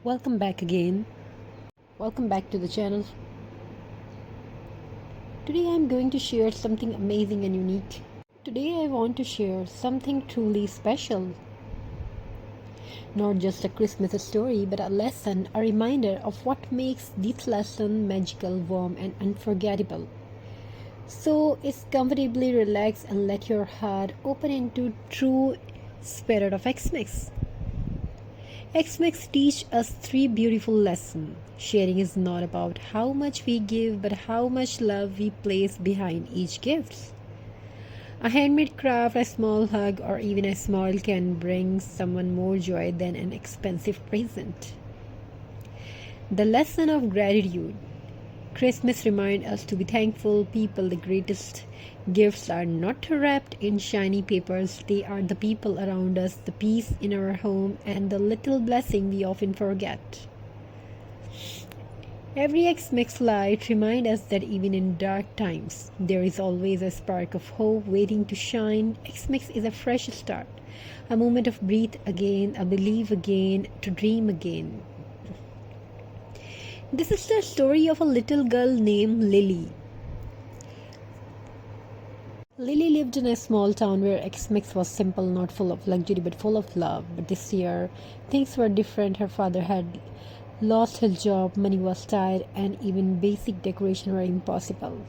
Welcome back again. Welcome back to the channel. Today I'm going to share something amazing and unique. Today I want to share something truly special. Not just a Christmas story, but a lesson, a reminder of what makes this lesson magical, warm, and unforgettable. So it's comfortably relax and let your heart open into true spirit of Xmas. Xmas teach us three beautiful lessons. Sharing is not about how much we give, but how much love we place behind each gift. A handmade craft, a small hug, or even a smile can bring someone more joy than an expensive present. The lesson of gratitude. Christmas reminds us to be thankful people. The greatest gifts are not wrapped in shiny papers. They are the people around us, the peace in our home, and the little blessing we often forget. Every Xmas light reminds us that even in dark times, there is always a spark of hope waiting to shine. Xmas is a fresh start, a moment of breathe again, a believe again, to dream again. This is the story of a little girl named Lily. Lily lived in a small town where Xmas was simple, not full of luxury, but full of love. But this year, things were different. Her father had lost his job, money was tight, and even basic decoration were impossible.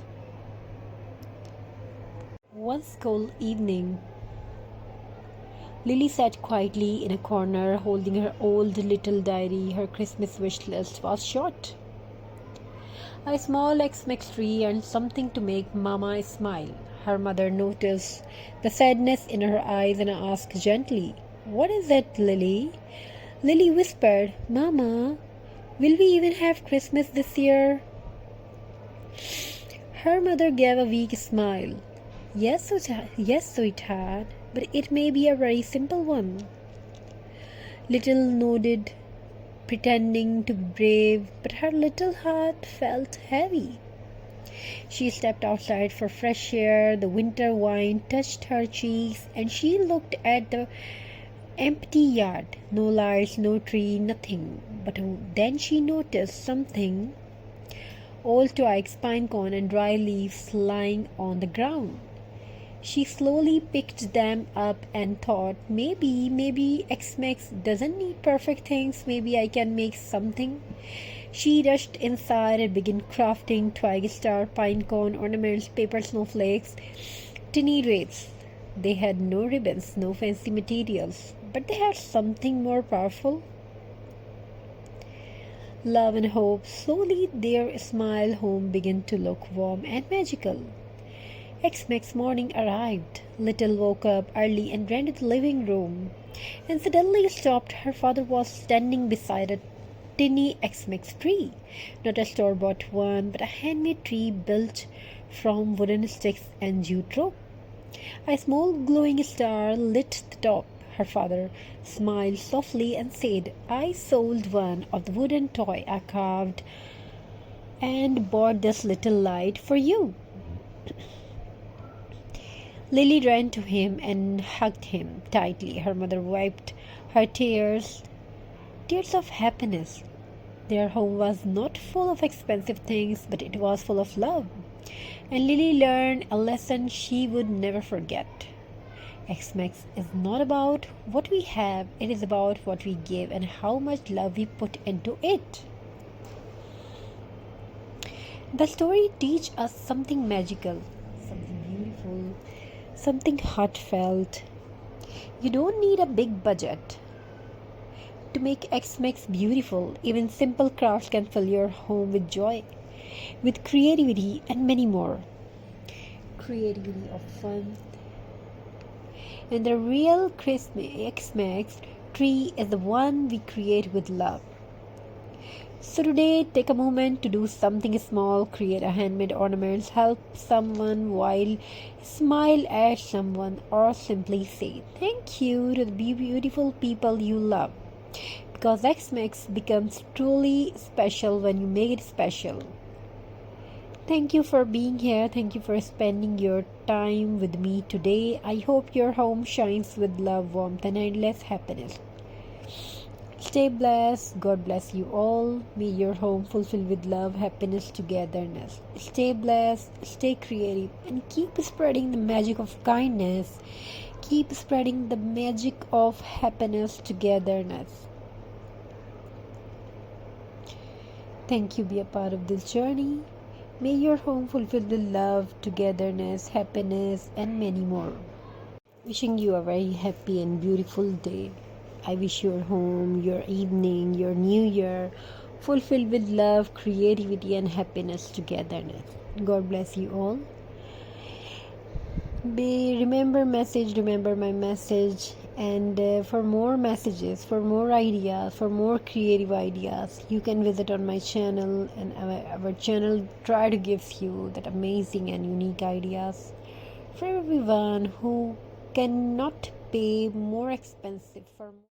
One cold evening, Lily sat quietly in a corner, holding her old little diary. Her Christmas wish list was short. A small Xmas tree and something to make Mama smile. Her mother noticed the sadness in her eyes and asked gently, "What is it, Lily?" Lily whispered, "Mama, will we even have Christmas this year?" Her mother gave a weak smile. Yes, sweetheart, but it may be a very simple one." Little nodded, pretending to be brave, but her little heart felt heavy. She stepped outside for fresh air. The winter wind touched her cheeks, and she looked at the empty yard. No lights, no tree, nothing. But then she noticed something: old twigs, pine cone, and dry leaves lying on the ground. She slowly picked them up and thought, maybe Xmas doesn't need perfect things. Maybe I can make something. She rushed inside and began crafting twig, star, pine cone, ornaments, paper snowflakes, tiny wreaths. They had no ribbons, no fancy materials, but they had something more powerful: love and hope. Slowly their smile home began to look warm and magical. Xmas morning arrived. Little woke up early and ran to the living room, and suddenly stopped. Her father was standing beside a tiny Xmas tree. Not a store-bought one, but a handmade tree built from wooden sticks and jute rope. A small glowing star lit the top. Her father smiled softly and said, "I sold one of the wooden toy I carved and bought this little light for you." Lily ran to him and hugged him tightly. Her mother wiped her tears, tears of happiness. Their home was not full of expensive things, but it was full of love. And Lily learned a lesson she would never forget. Xmas is not about what we have, it is about what we give and how much love we put into it. The story teaches us something magical, something beautiful, something heartfelt. You don't need a big budget to make Xmas beautiful. Even simple crafts can fill your home with joy, with creativity, and many more. Creativity of fun. And the real Xmas tree is the one we create with love. So today, take a moment to do something small, create a handmade ornaments, help someone while smile at someone, or simply say thank you to the beautiful people you love. Because Xmas becomes truly special when you make it special. Thank you for being here. Thank you for spending your time with me today. I hope your home shines with love, warmth, and endless happiness. Stay blessed. God bless you all. May your home fulfilled with love, happiness, togetherness. Stay blessed, stay creative, and keep spreading the magic of kindness. Keep spreading the magic of happiness, togetherness. Thank you. Be a part of this journey. May your home fulfill with love, togetherness, happiness, and many more. Wishing you a very happy and beautiful day. I wish your home, your evening, your new year fulfilled with love, creativity, and happiness, togetherness. God bless you all. Remember my message, and for more messages, for more ideas, for more creative ideas, you can visit on my channel, and our channel try to give you that amazing and unique ideas for everyone who cannot pay more expensive for